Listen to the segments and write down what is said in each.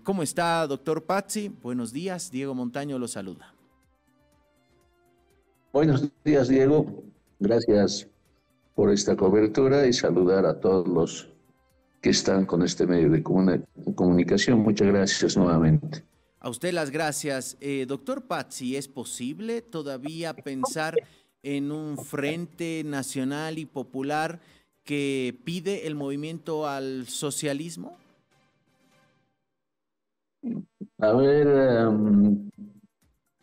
¿Cómo está, doctor Pazzi? Buenos días, Diego Montaño lo saluda. Buenos días, Diego. Gracias por esta cobertura y saludar a todos los que están con este medio de comunicación. Muchas gracias nuevamente. A usted las gracias. Doctor Pazzi, ¿es posible todavía pensar en un frente nacional y popular que pide el movimiento al socialismo? A ver,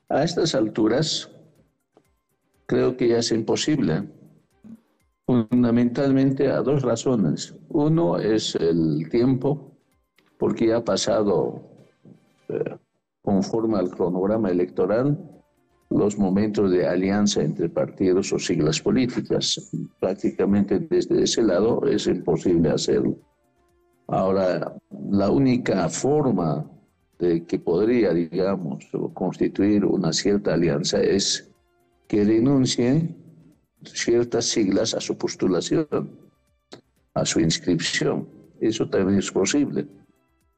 a estas alturas creo que ya es imposible, fundamentalmente a dos razones. Uno es el tiempo, porque ya ha pasado, conforme al cronograma electoral, los momentos de alianza entre partidos o siglas políticas. Prácticamente desde ese lado es imposible hacerlo. Ahora, la única forma de que podría, digamos, constituir una cierta alianza es que renuncien ciertas siglas a su postulación, a su inscripción. Eso también es posible.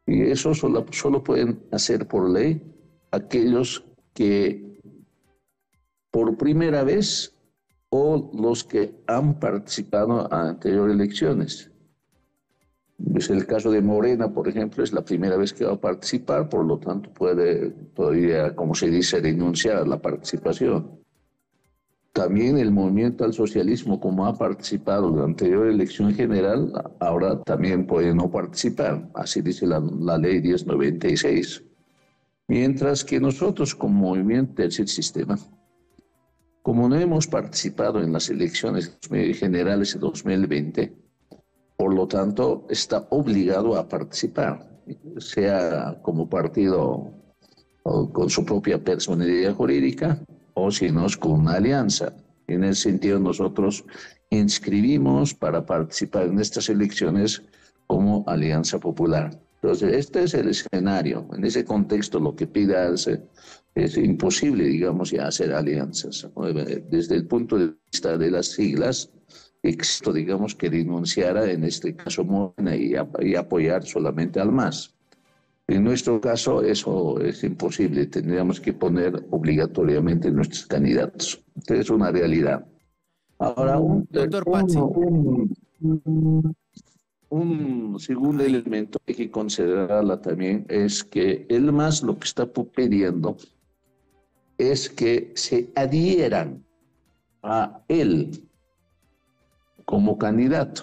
Y eso solo pueden hacer por ley aquellos que por primera vez o los que han participado en anteriores elecciones. Es el caso de Morena, por ejemplo, es la primera vez que va a participar, por lo tanto puede todavía, como se dice, renunciar a la participación. También el movimiento al socialismo, como ha participado en la anterior elección general, ahora también puede no participar, así dice la ley 1096. Mientras que nosotros como movimiento Tercer Sistema, como no hemos participado en las elecciones generales de 2020, por lo tanto está obligado a participar, sea como partido o con su propia personalidad jurídica, o si no es con una alianza. En ese sentido, nosotros inscribimos para participar en estas elecciones como Alianza Popular. Entonces, este es el escenario. En ese contexto, lo que pida es imposible, digamos, ya hacer alianzas. Desde el punto de vista de las siglas, esto, digamos, que renunciara, en este caso, Morena y apoyar solamente al MAS. En nuestro caso eso es imposible, tendríamos que poner obligatoriamente nuestros candidatos. Entonces es una realidad. Ahora, Doctor Pazzi. Un segundo elemento que hay que considerarla también es que el MAS lo que está pidiendo es que se adhieran a él como candidato.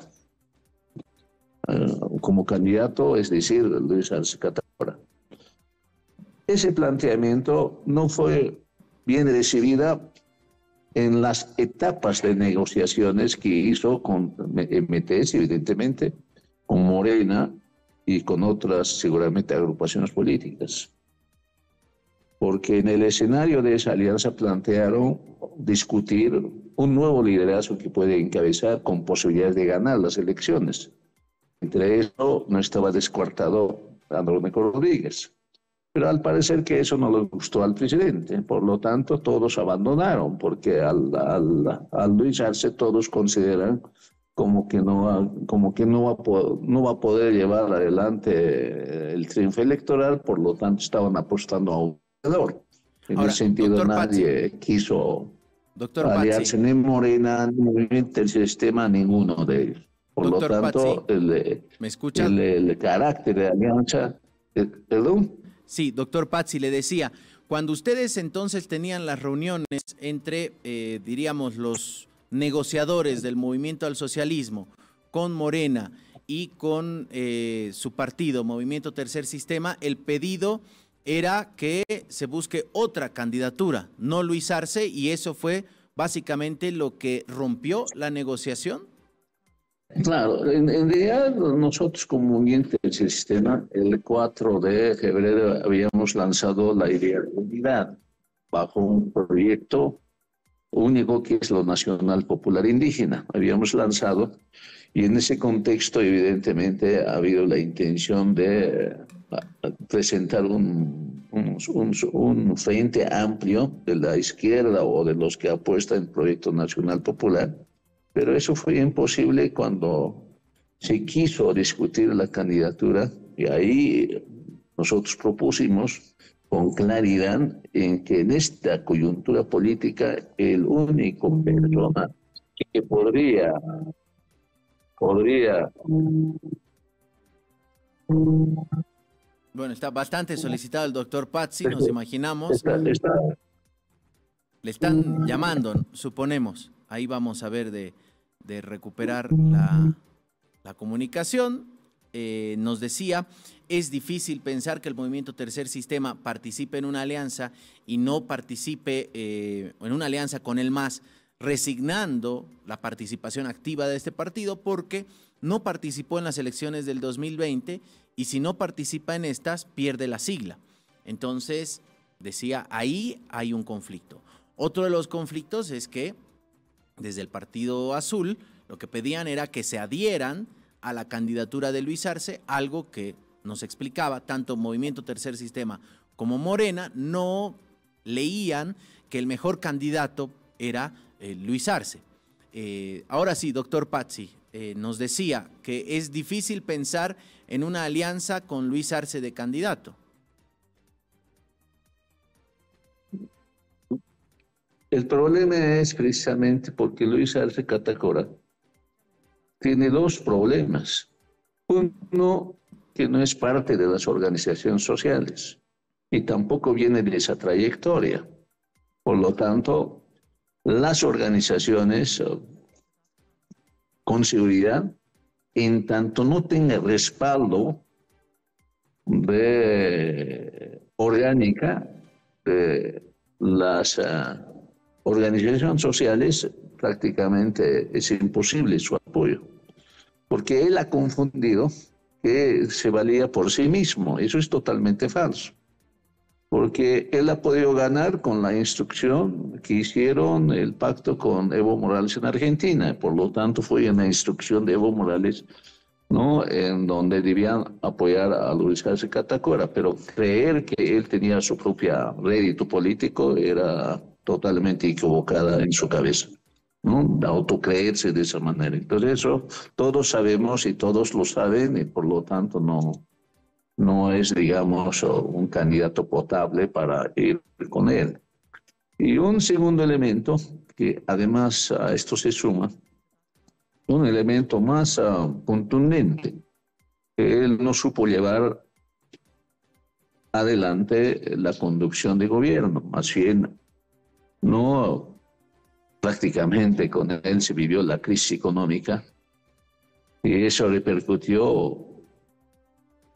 Como candidato, es decir, Luis Arce Catacora. Ese planteamiento no fue bien recibida en las etapas de negociaciones que hizo con MTS, evidentemente, con Morena y con otras, seguramente, agrupaciones políticas. Porque en el escenario de esa alianza plantearon discutir un nuevo liderazgo que puede encabezar con posibilidades de ganar las elecciones. Entre eso no estaba descartado Andrónico Rodríguez. Pero al parecer que eso no le gustó al presidente. Por lo tanto, todos abandonaron, porque al Luis Arce todos consideran como que no va a poder llevar adelante el triunfo electoral, por lo tanto estaban apostando a un ganador. En ese sentido, nadie quiso aliarse ni Morena, ni Movimiento Tercer Sistema, ninguno de ellos. Por lo tanto, ¿me escucha? El carácter de alianza... ¿Perdón? Sí, doctor Pazzi, le decía, cuando ustedes entonces tenían las reuniones entre, diríamos, los negociadores del movimiento al socialismo con Morena y con su partido, Movimiento Tercer Sistema, el pedido era que se busque otra candidatura, no Luis Arce, y eso fue básicamente lo que rompió la negociación. Claro, en realidad nosotros como Movimiento Tercer Sistema, el 4 de febrero habíamos lanzado la idea de unidad bajo un proyecto único que es lo Nacional Popular Indígena. Habíamos lanzado y en ese contexto evidentemente ha habido la intención de presentar un frente amplio de la izquierda o de los que apuestan en el Proyecto Nacional Popular. Pero eso fue imposible cuando se quiso discutir la candidatura y ahí nosotros propusimos con claridad en que en esta coyuntura política el único persona que podría Bueno, está bastante solicitado el doctor Pazzi, nos imaginamos. Le están llamando, suponemos. Ahí vamos a ver de recuperar la comunicación. Nos decía, es difícil pensar que el movimiento Tercer Sistema participe en una alianza y no participe en una alianza con el MAS, resignando la participación activa de este partido porque no participó en las elecciones del 2020 y si no participa en estas, pierde la sigla. Entonces, decía, ahí hay un conflicto. Otro de los conflictos es que desde el Partido Azul lo que pedían era que se adhieran a la candidatura de Luis Arce, algo que nos explicaba, tanto Movimiento Tercer Sistema como Morena no leían que el mejor candidato era Luis Arce. Ahora sí, doctor Pazzi, nos decía que es difícil pensar en una alianza con Luis Arce de candidato. El problema es precisamente porque Luis Arce Catacora tiene dos problemas. Uno, que no es parte de las organizaciones sociales y tampoco viene de esa trayectoria. Por lo tanto, las organizaciones con seguridad, en tanto no tenga respaldo de orgánica de las organizaciones sociales, prácticamente es imposible su apoyo, porque él ha confundido que se valía por sí mismo. Eso es totalmente falso, porque él ha podido ganar con la instrucción que hicieron el pacto con Evo Morales en Argentina. Por lo tanto, fue una instrucción de Evo Morales, ¿no?, en donde debían apoyar a Luis Arce Catacora, pero creer que él tenía su propia rédito político era totalmente equivocada en su cabeza, ¿no? Autocreerse de esa manera. Entonces eso todos sabemos y todos lo saben y por lo tanto no es, digamos, un candidato potable para ir con él. Y un segundo elemento, que además a esto se suma, un elemento más contundente, que él no supo llevar adelante la conducción de gobierno, más bien no, prácticamente con él se vivió la crisis económica y eso repercutió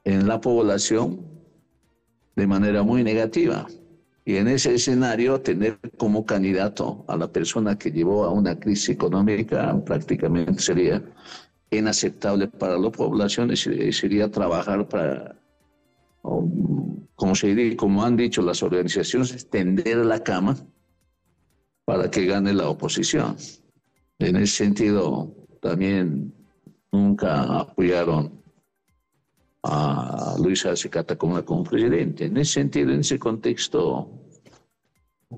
en la población de manera muy negativa. Y en ese escenario, tener como candidato a la persona que llevó a una crisis económica prácticamente sería inaceptable para la población y sería trabajar para, como han dicho las organizaciones, tender la cama para que gane la oposición. En ese sentido, también nunca apoyaron a Luis Arce Catacora como presidente. En ese sentido, en ese contexto,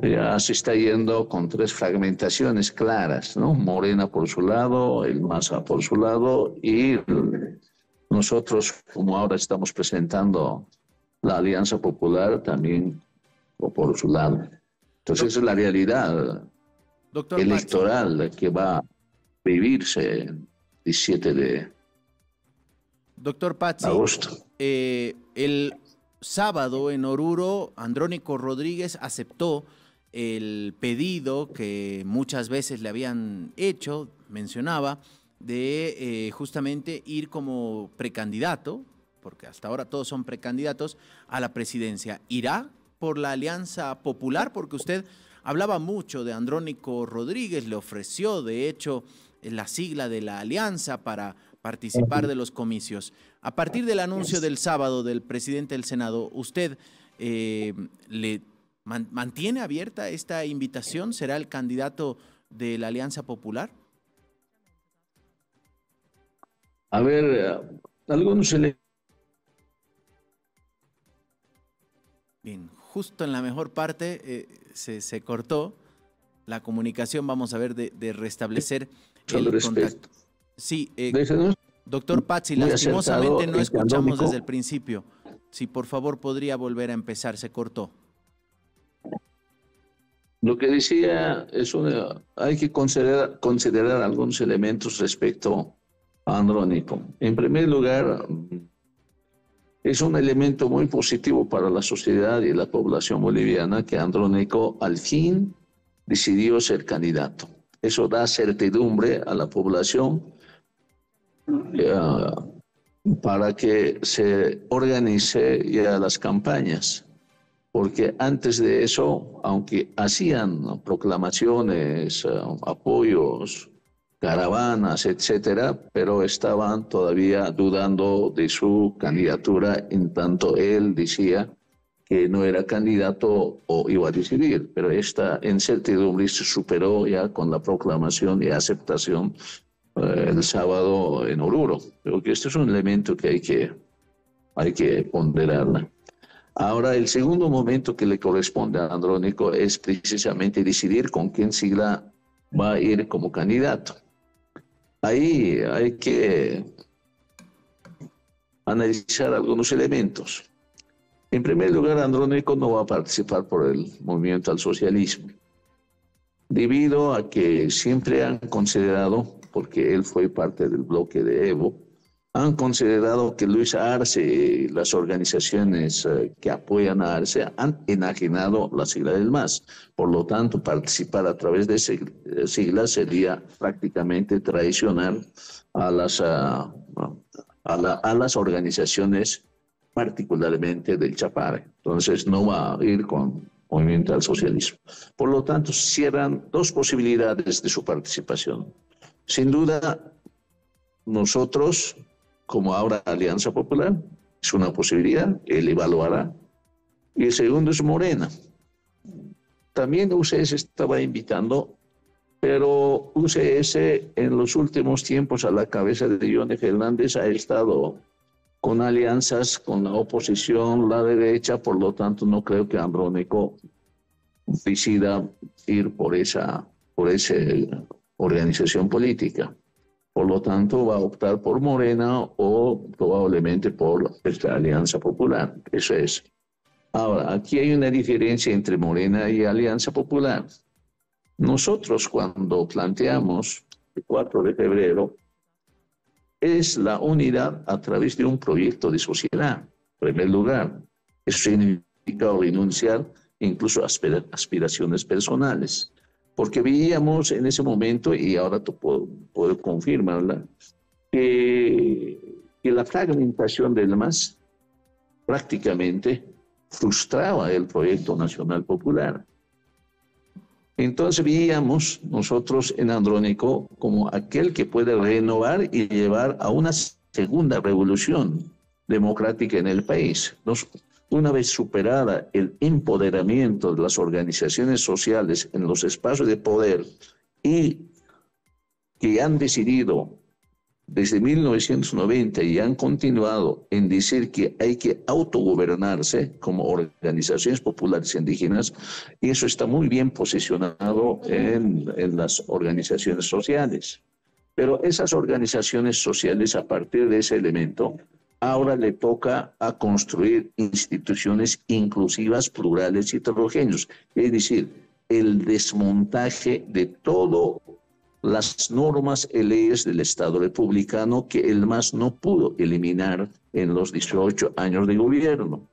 ya se está yendo con tres fragmentaciones claras, ¿no? Morena por su lado, el MAS por su lado y nosotros, como ahora estamos presentando la Alianza Popular, también por su lado. Entonces, esa es la realidad electoral que va a vivirse el 17 de Doctor Pazzi, agosto. El sábado en Oruro, Andrónico Rodríguez aceptó el pedido que muchas veces le habían hecho, mencionaba, de justamente ir como precandidato, porque hasta ahora todos son precandidatos, a la presidencia. ¿Irá por la Alianza Popular? Porque usted hablaba mucho de Andrónico Rodríguez, le ofreció de hecho la sigla de la alianza para participar de los comicios. A partir del anuncio del sábado del presidente del Senado, ¿usted le mantiene abierta esta invitación? ¿Será el candidato de la Alianza Popular? A ver, algunos Bien, justo en la mejor parte se cortó la comunicación. Vamos a ver de restablecer el contacto. Sí, doctor Pazzi, lastimosamente no escuchamos desde el principio. Si por favor podría volver a empezar, se cortó. Lo que decía es hay que considerar algunos elementos respecto a Andrónico. En primer lugar, es un elemento muy positivo para la sociedad y la población boliviana que Andrónico al fin decidió ser candidato. Eso da certidumbre a la población para que se organice ya las campañas. Porque antes de eso, aunque hacían proclamaciones, apoyos, caravanas, etcétera, pero estaban todavía dudando de su candidatura, en tanto él decía que no era candidato o iba a decidir, pero esta incertidumbre se superó ya con la proclamación y aceptación el sábado en Oruro. Creo que este es un elemento que hay que ponderar. Ahora, el segundo momento que le corresponde a Andrónico es precisamente decidir con quién sigla va a ir como candidato. Ahí hay que analizar algunos elementos. En primer lugar, Andrónico no va a participar por el movimiento al socialismo, debido a que siempre han considerado, porque él fue parte del bloque de Evo, han considerado que Luis Arce y las organizaciones que apoyan a Arce han enajenado la sigla del MAS. Por lo tanto, participar a través de sigla sería prácticamente traicionar a las organizaciones, particularmente del Chapare. Entonces, no va a ir con Movimiento al Socialismo. Por lo tanto, cierran dos posibilidades de su participación. Sin duda, nosotros, como ahora Alianza Popular, es una posibilidad, él evaluará. Y el segundo es Morena. También UCS estaba invitando, pero UCS en los últimos tiempos a la cabeza de Johnny Fernández ha estado con alianzas con la oposición, la derecha, por lo tanto no creo que Andrónico decida ir por esa organización política. Por lo tanto, va a optar por Morena o probablemente por esta Alianza Popular. Eso es. Ahora, aquí hay una diferencia entre Morena y Alianza Popular. Nosotros cuando planteamos el 4 de febrero, es la unidad a través de un proyecto de sociedad, en primer lugar. Eso significa renunciar incluso a aspiraciones personales. Porque veíamos en ese momento, y ahora puedo confirmarla, que la fragmentación del MAS prácticamente frustraba el proyecto nacional popular. Entonces veíamos nosotros en Andrónico como aquel que puede renovar y llevar a una segunda revolución democrática en el país. Una vez superada el empoderamiento de las organizaciones sociales en los espacios de poder y que han decidido desde 1990 y han continuado en decir que hay que autogobernarse como organizaciones populares indígenas, y eso está muy bien posicionado en las organizaciones sociales. Pero esas organizaciones sociales, a partir de ese elemento, ahora le toca a construir instituciones inclusivas, plurales y heterogéneas. Es decir, el desmontaje de todas las normas y leyes del Estado republicano que el MAS no pudo eliminar en los 18 años de gobierno.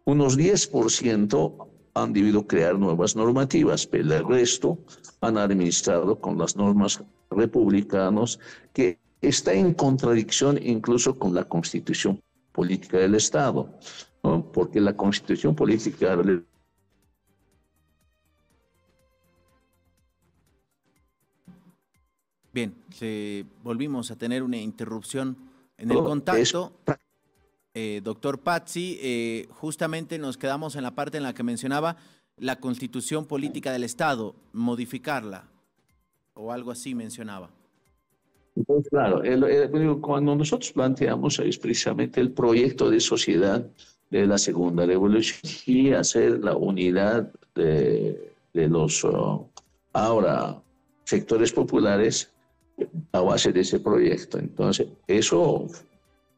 Unos 10% han debido crear nuevas normativas, pero el resto han administrado con las normas republicanas que está en contradicción incluso con la Constitución Política del Estado, ¿no? Porque la Constitución Política del Bien, volvimos a tener una interrupción en el contacto. Doctor Pazzi, justamente nos quedamos en la parte en la que mencionaba la Constitución Política del Estado, modificarla, o algo así mencionaba. Pues claro, cuando nosotros planteamos es precisamente el proyecto de sociedad de la Segunda Revolución y hacer la unidad de los ahora sectores populares a base de ese proyecto. Entonces, eso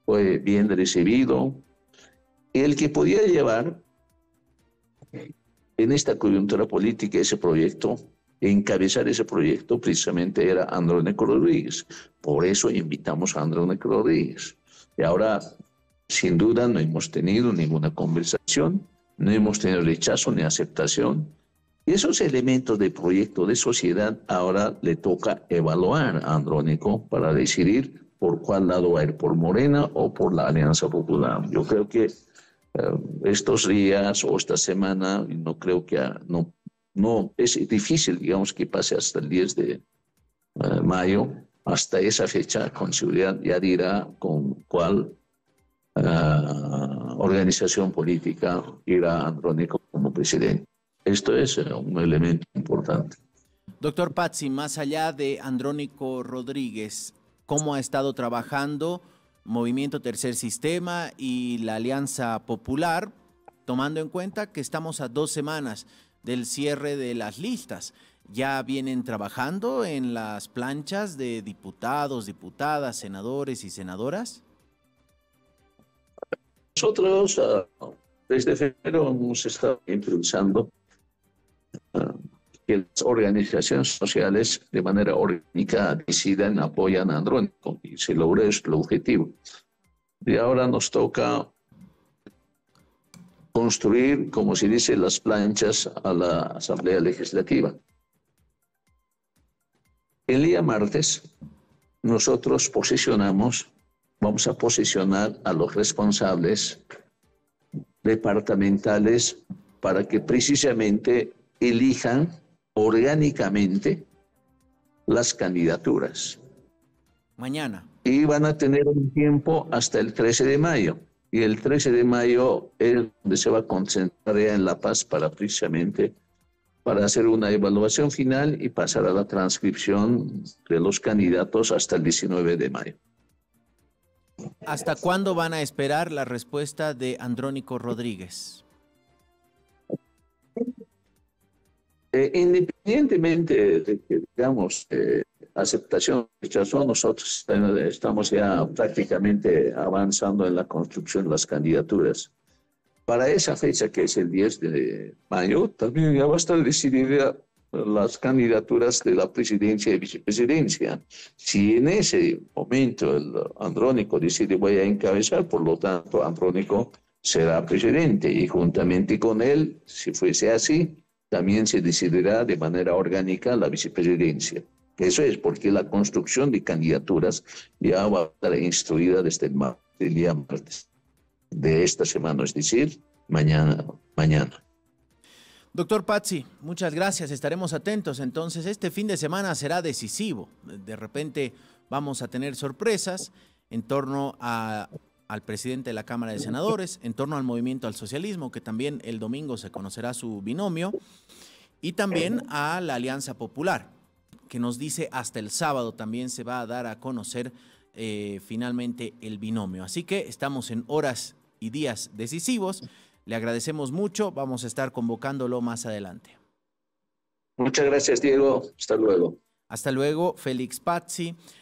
fue bien recibido El que podía llevar en esta coyuntura política ese proyecto, encabezar ese proyecto, precisamente era Andrónico Rodríguez. Por eso invitamos a Andrónico Rodríguez. Y ahora, sin duda, no hemos tenido ninguna conversación, no hemos tenido rechazo ni aceptación. Y esos elementos de proyecto de sociedad ahora le toca evaluar a Andrónico para decidir por cuál lado va a ir, por Morena o por la Alianza Popular. Yo creo que estos días o esta semana, no creo que no es difícil, digamos, que pase hasta el 10 de mayo, hasta esa fecha, con seguridad ya dirá con cuál organización política irá Andrónico como presidente. Esto es un elemento importante. Doctor Pazzi, más allá de Andrónico Rodríguez, ¿cómo ha estado trabajando Movimiento Tercer Sistema y la Alianza Popular, tomando en cuenta que estamos a 2 semanas del cierre de las listas? ¿Ya vienen trabajando en las planchas de diputados, diputadas, senadores y senadoras? Nosotros desde febrero hemos estado impulsando que las organizaciones sociales de manera orgánica decidan, apoyan a Andrónico y se logra el objetivo. Y ahora nos toca construir, como se dice, las planchas a la Asamblea Legislativa. El día martes nosotros vamos a posicionar a los responsables departamentales para que precisamente elijan orgánicamente las candidaturas. Mañana. Y van a tener un tiempo hasta el 13 de mayo. Y el 13 de mayo es donde se va a concentrar ya en La Paz precisamente para hacer una evaluación final y pasar a la transcripción de los candidatos hasta el 19 de mayo. ¿Hasta cuándo van a esperar la respuesta de Andrónico Rodríguez? Independientemente de que, digamos, aceptación o rechazo, nosotros estamos ya prácticamente avanzando en la construcción de las candidaturas. Para esa fecha, que es el 10 de mayo, también ya va a estar decidida las candidaturas de la presidencia y vicepresidencia. Si en ese momento el Andrónico decide voy a encabezar, por lo tanto Andrónico será presidente y juntamente con él, si fuese así, también se decidirá de manera orgánica la vicepresidencia. Eso es porque la construcción de candidaturas ya va a estar instruida desde el día martes de esta semana, es decir, mañana. Doctor Pazzi, muchas gracias, estaremos atentos. Entonces, este fin de semana será decisivo. De repente vamos a tener sorpresas en torno al presidente de la Cámara de Senadores, en torno al Movimiento al Socialismo, que también el domingo se conocerá su binomio, y también a la Alianza Popular, que nos dice hasta el sábado también se va a dar a conocer finalmente el binomio. Así que estamos en horas y días decisivos. Le agradecemos mucho, vamos a estar convocándolo más adelante. Muchas gracias, Diego. Hasta luego. Hasta luego, Félix Pazzi,